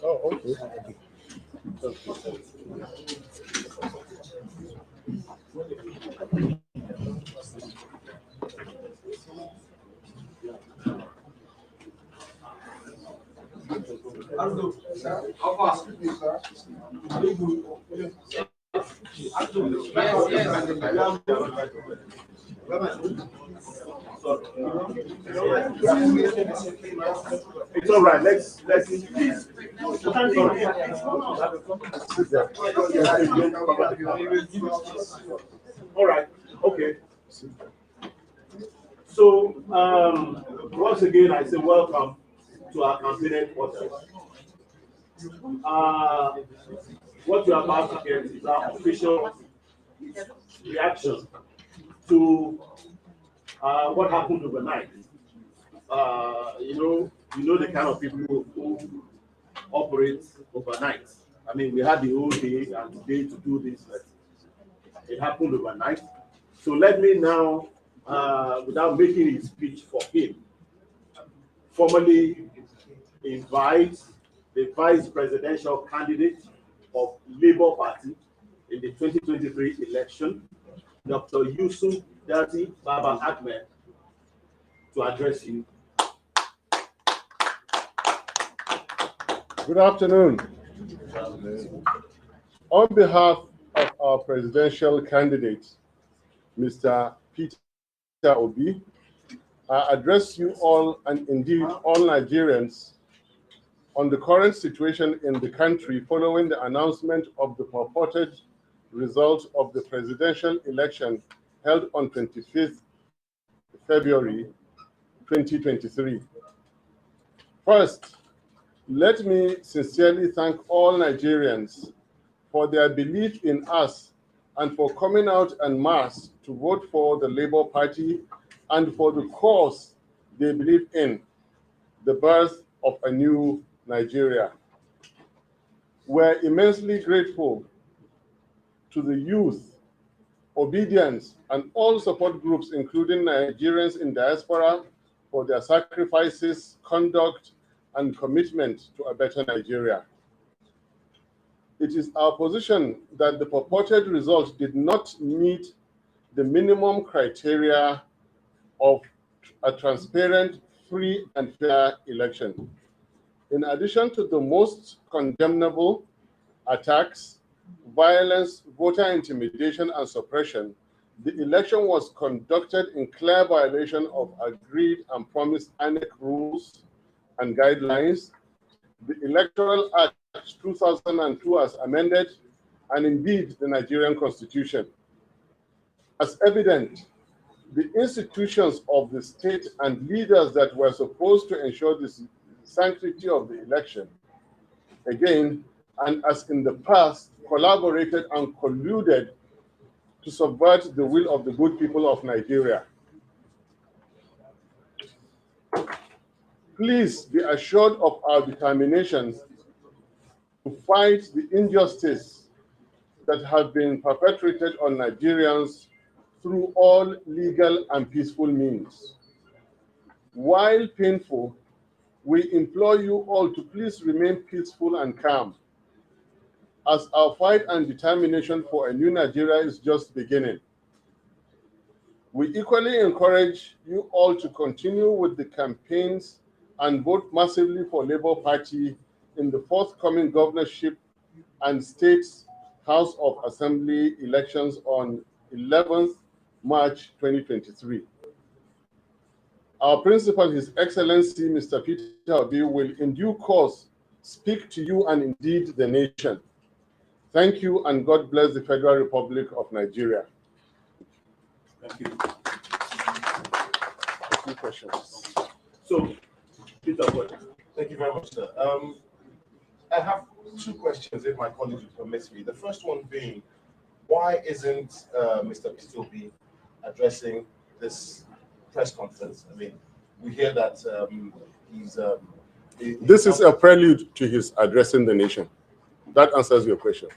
Oh, okay. It's all right. Let's please. All right. Okay. So once again, I say welcome to our campaign headquarters. What you're about to get is our official reaction to what happened overnight. You know the kind of people who operate overnight. I mean, we had the whole day and today to do this, but it happened overnight. So let me now, without making a speech for him, formally invite the vice presidential candidate of Labour Party in the 2023 election, Dr. Yusuf Datti Baba Ahmed, to address you. Good afternoon. On behalf of our presidential candidate, Mr. Peter Obi, I address you all and indeed all Nigerians on the current situation in the country following the announcement of the purported result of the presidential election held on 25th February 2023. First, let me sincerely thank all Nigerians for their belief in us and for coming out en masse to vote for the Labour Party and for the cause they believe in, the birth of a new Nigeria. We're immensely grateful to the youth, obedience, and all support groups, including Nigerians in diaspora, for their sacrifices, conduct, and commitment to a better Nigeria. It is our position that the purported result did not meet the minimum criteria of a transparent, free, and fair election. In addition to the most condemnable attacks, violence, voter intimidation, and suppression, the election was conducted in clear violation of agreed and promised INEC rules and guidelines, the Electoral Act 2002 as amended, and indeed the Nigerian Constitution. As evident, the institutions of the state and leaders that were supposed to ensure the sanctity of the election, again, and as in the past, collaborated and colluded to subvert the will of the good people of Nigeria. Please be assured of our determination to fight the injustice that have been perpetrated on Nigerians through all legal and peaceful means. While painful, we implore you all to please remain peaceful and calm, as our fight and determination for a new Nigeria is just beginning. We equally encourage you all to continue with the campaigns and vote massively for Labour Party in the forthcoming governorship and States House of Assembly elections on 11th March 2023. Our principal, His Excellency Mr. Peter Obi, will in due course speak to you and indeed the nation. Thank you, and God bless the Federal Republic of Nigeria. Thank you. few questions. So, Peter, what? Thank you very much, sir. I have two questions, if my colleagues will permit me. The first one being, why isn't Mr. P2B addressing this press conference? I mean, we hear that This is a prelude to his addressing the nation. That answers your question.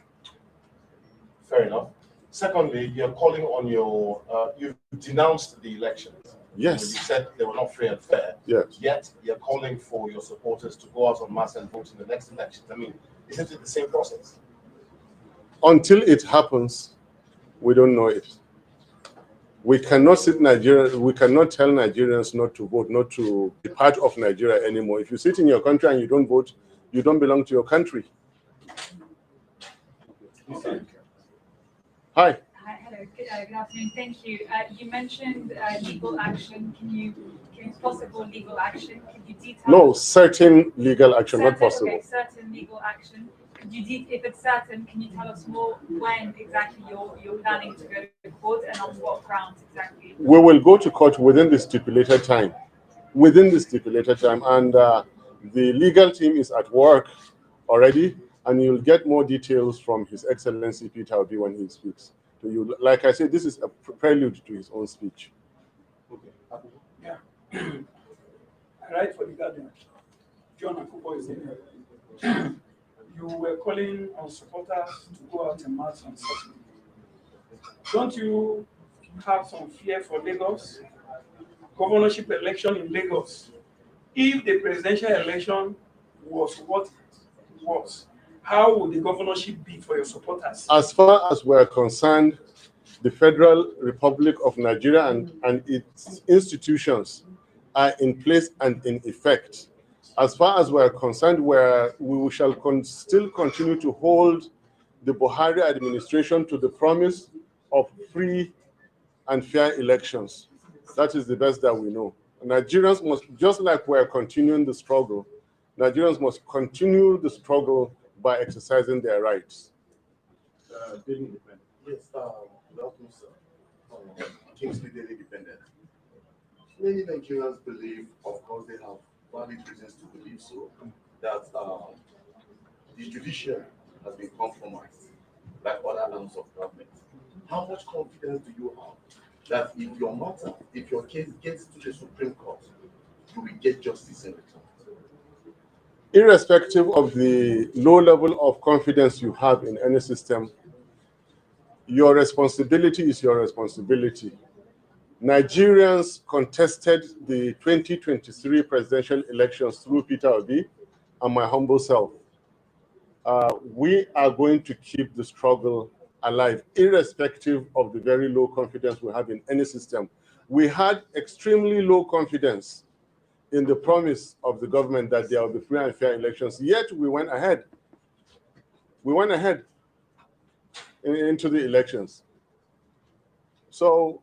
Fair enough. Secondly, you're calling on your, you've denounced the elections. Yes. You said they were not free and fair. Yes. Yet you're calling for your supporters to go out en masse and vote in the next elections. I mean, isn't it the same process? Until it happens, we don't know it. We cannot sit Nigeria. We cannot tell Nigerians not to vote, not to be part of Nigeria anymore. If you sit in your country and you don't vote, you don't belong to your country. Hi. Hi, hello. Good afternoon. Thank you. You mentioned legal action. Can possible legal action? Could you detail? No, certain legal action, certain, not possible. Okay, certain legal action. Could you if it's certain, can you tell us more when exactly you're planning to go to court and on what grounds exactly? We will go to court within the stipulated time. Within the stipulated time, and the legal team is at work already, and you'll get more details from His Excellency Peter Obi when he speaks to you. Like I said, this is a prelude to his own speech. Okay. Yeah. I write for the Guardian. John Akubo is there. You were calling on supporters to go out and march on Saturday. Don't you have some fear for Lagos? Governorship election in Lagos. If the presidential election was what it was, how would the governorship be for your supporters? As far as we're concerned, the Federal Republic of Nigeria and its institutions are in place and in effect. As far as we're concerned, we shall still continue to hold the Buhari administration to the promise of free and fair elections. That is the best that we know. Nigerians must, just like we're continuing the struggle, Nigerians must continue the struggle by exercising their rights. Daily Independent. Yes, welcome, sir. Kingsley Daily Independent. Many Nigerians believe, of course, they have valid reasons to believe so, that the judiciary has been compromised like other arms of government. How much confidence do you have that if your matter, if your case gets to the Supreme Court, you will get justice in return? Irrespective of the low level of confidence you have in any system, your responsibility is your responsibility. Nigerians contested the 2023 presidential elections through Peter Obi and my humble self. We are going to keep the struggle alive, irrespective of the very low confidence we have in any system. We had extremely low confidence in the promise of the government that there will be free and fair elections, yet we went ahead. We went ahead into the elections. So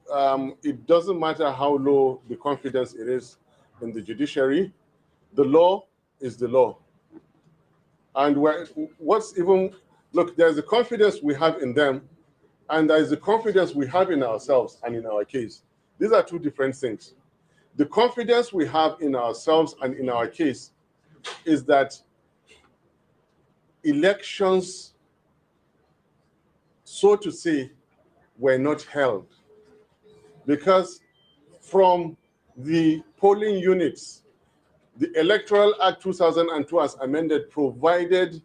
it doesn't matter how low the confidence it is in the judiciary, the law is the law. And what's even, look, there's the confidence we have in them, and there's the confidence we have in ourselves and in our case. These are two different things. The confidence we have in ourselves and in our case is that elections, so to say, were not held. Because from the polling units, the Electoral Act 2002 as amended provided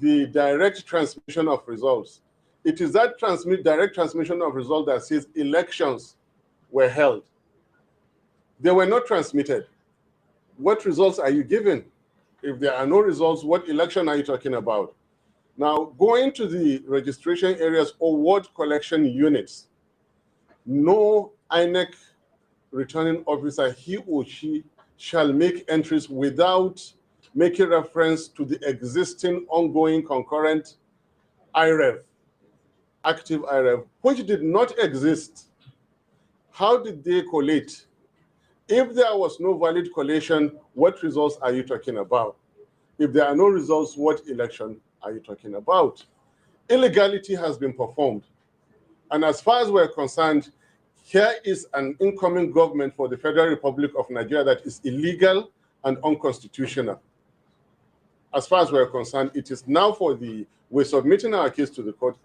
the direct transmission of results. It is that direct transmission of results that says elections were held. They were not transmitted. What results are you giving? If there are no results, what election are you talking about? Now, going to the registration areas or ward collection units, no INEC returning officer, he or she, shall make entries without making reference to the existing ongoing concurrent IREV, active IREV, which did not exist. How did they collate? If there was no valid collation, what results are you talking about? If there are no results, what election are you talking about? Illegality has been performed. And as far as we're concerned, Here is an incoming government for the Federal Republic of Nigeria that is illegal and unconstitutional. As far as we're concerned, it is now we're submitting our case to the court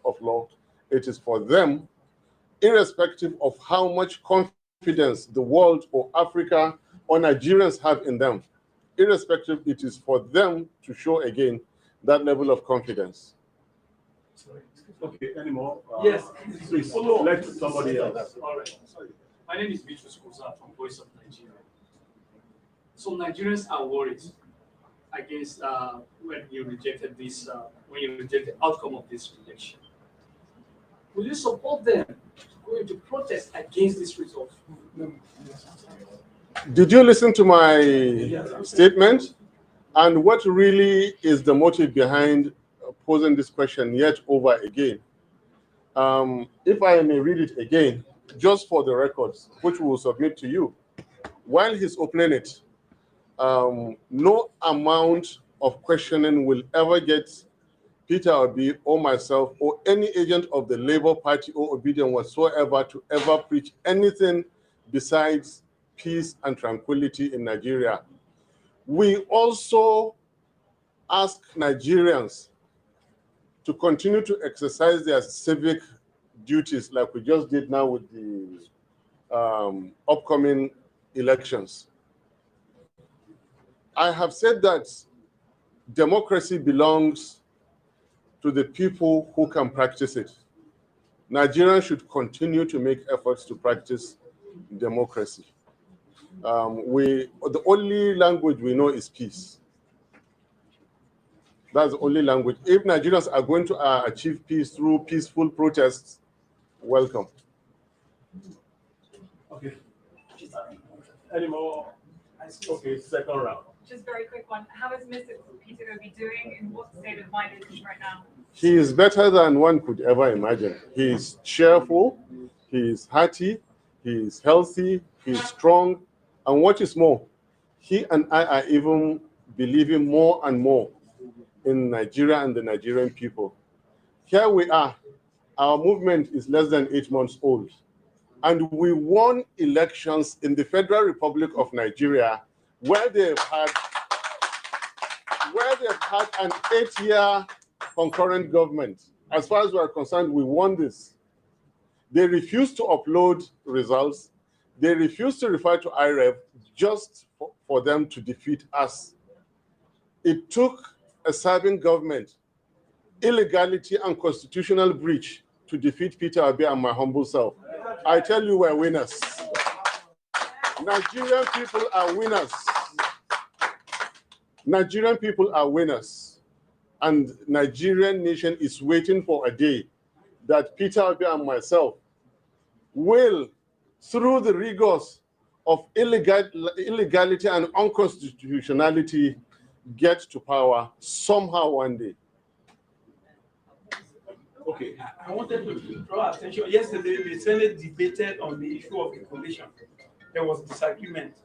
of law. It is for them, irrespective of how much confidence the world or Africa or Nigerians have in them, irrespective, it is for them to show again that level of confidence. Okay, any more? Yes, Please, follow up. let somebody else. All right, sorry. My name is Beatrice Koza from Voice of Nigeria. So Nigerians are worried against when you rejected the outcome of this election. Will you support them going to protest against this result? Did you listen to my statement? And what really is the motive behind posing this question yet over again? If I may read it again, just for the records, which we will submit to you. While he's opening it, no amount of questioning will ever get Peter Obi or myself or any agent of the Labour Party or Obedient whatsoever to ever preach anything besides peace and tranquility in Nigeria. We also ask Nigerians to continue to exercise their civic duties like we just did now with the upcoming elections. I have said that democracy belongs to the people who can practice it. Nigerians should continue to make efforts to practice democracy. The only language we know is peace. That's the only language. If Nigerians are going to achieve peace through peaceful protests, welcome. Okay. Any more? Okay, second round. Just very quick one. How is Mr. Peter Obi doing? In what state of mind is he right now? He is better than one could ever imagine. He is cheerful, he is hearty, he is healthy, he is strong, and what is more, he and I are even believing more and more in Nigeria and the Nigerian people. Here we are. Our movement is less than 8 months old, and we won elections in the Federal Republic of Nigeria where they've had an 8-year concurrent government. As far as we are concerned, we won this. They refused to upload results. They refused to refer to IREV just for them to defeat us. It took a serving government, illegality and constitutional breach to defeat Peter Obi and my humble self. I tell you, we're winners. Nigerian people are winners. Nigerian people are winners. And Nigerian nation is waiting for a day that Peter Obi and myself will, through the rigors of illegality and unconstitutionality, get to power somehow one day. Okay, I wanted to draw attention. Yesterday, the Senate debated on the issue of the coalition. There was disagreement.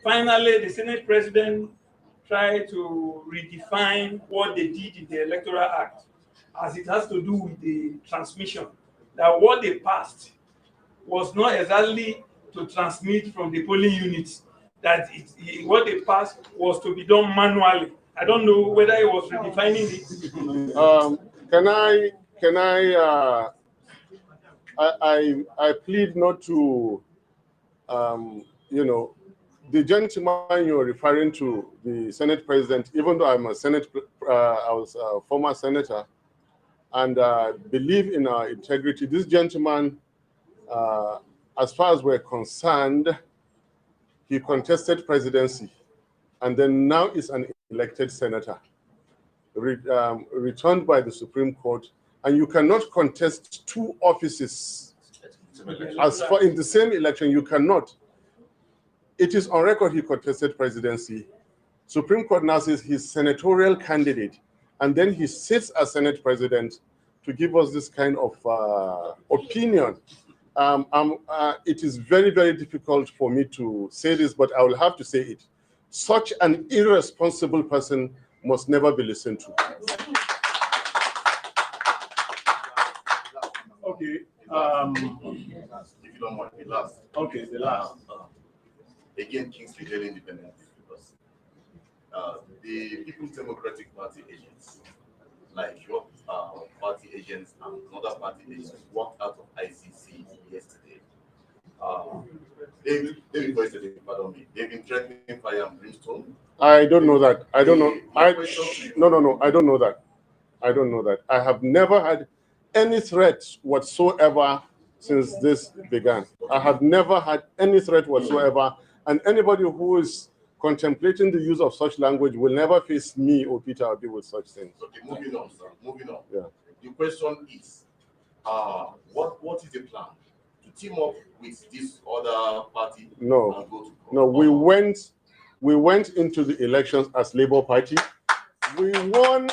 Finally, the Senate president tried to redefine what they did in the Electoral Act as it has to do with the transmission. That what they passed was not exactly to transmit from the polling units. That what they passed was to be done manually. I don't know whether he was redefining it. I plead not to, the gentleman you're referring to, the Senate president, even though I'm a I was a former senator, and believe in our integrity. This gentleman, as far as we're concerned, he contested presidency, and then now is an elected senator, returned by the Supreme Court, and you cannot contest 2 offices as far in the same election. You cannot. It is on record he contested presidency. Supreme Court now says he's senatorial candidate, and then he sits as Senate president to give us this kind of opinion. It is very, very difficult for me to say this, but I will have to say it. Such an irresponsible person must never be listened to. Okay. If you don't mind, the last. Okay, the last. Again, Kingsley Daily Independent, because the People's Democratic Party agents, like your party agents and other party agents, walked out of ICC yesterday. They requested, pardon me, they've been threatening fire and brimstone. I don't know that. I don't know. No. I don't know that. I don't know that. I have never had any threat whatsoever since this began. I have never had any threat whatsoever, and anybody who is contemplating the use of such language will never face me or Peter Obi with such things. Okay, moving on, sir. Moving on. Yeah. The question is, what is the plan to team up with this other party? No, and go to no. We went into the elections as Labour Party. We won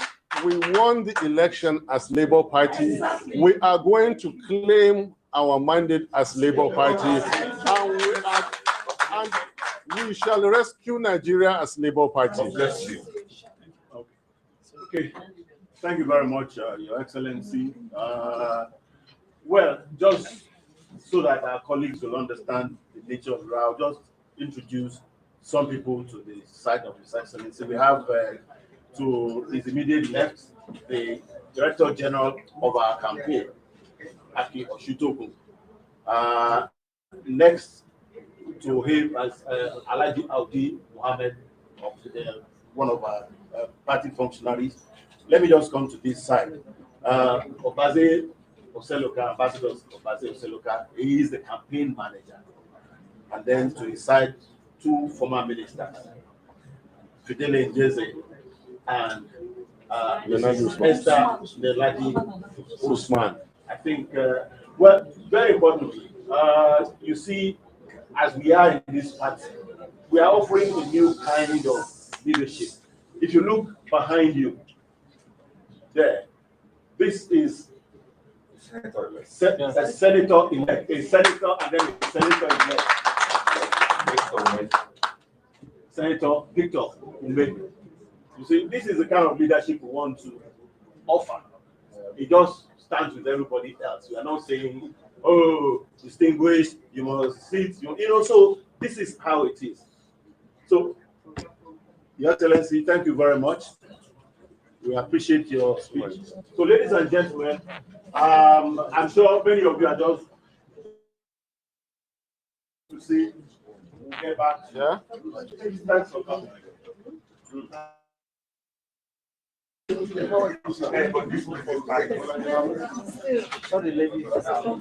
the election as Labour Party. We are going to claim our mandate as Labour Party, and we shall rescue Nigeria as Labour Party. Bless you. Okay. Thank you very much, Your Excellency. Well, just so that our colleagues will understand the nature of the row, just introduce some people to the side of His Excellency. We have to his immediate left, the Director General of our campaign, Aki Oshutoko. Next to him as Alhaji Audi Mohammed, one of our party functionaries. Let me just come to this side. Obaze Oseloka, Ambassador Obaze Oseloka, he is the campaign manager. And then to his side, two former ministers, Fidele Njeze and Esther Neladi Usman. I think, well, very importantly, you see, as we are in this party, we are offering a new kind of leadership. If you look behind you, there, this is a senator-elect, a senator, and then a senator-elect. Senator Victor Umbe. You see, this is the kind of leadership we want to offer. It just stands with everybody else. We are not saying, oh, distinguished, you must sit, you know, so this is how it is. So, Your Excellency, thank you very much. We appreciate your speech. So, ladies and gentlemen, I'm sure many of you are just to see. We'll get back. Yeah. Thanks for coming. Sorry, ladies. I'm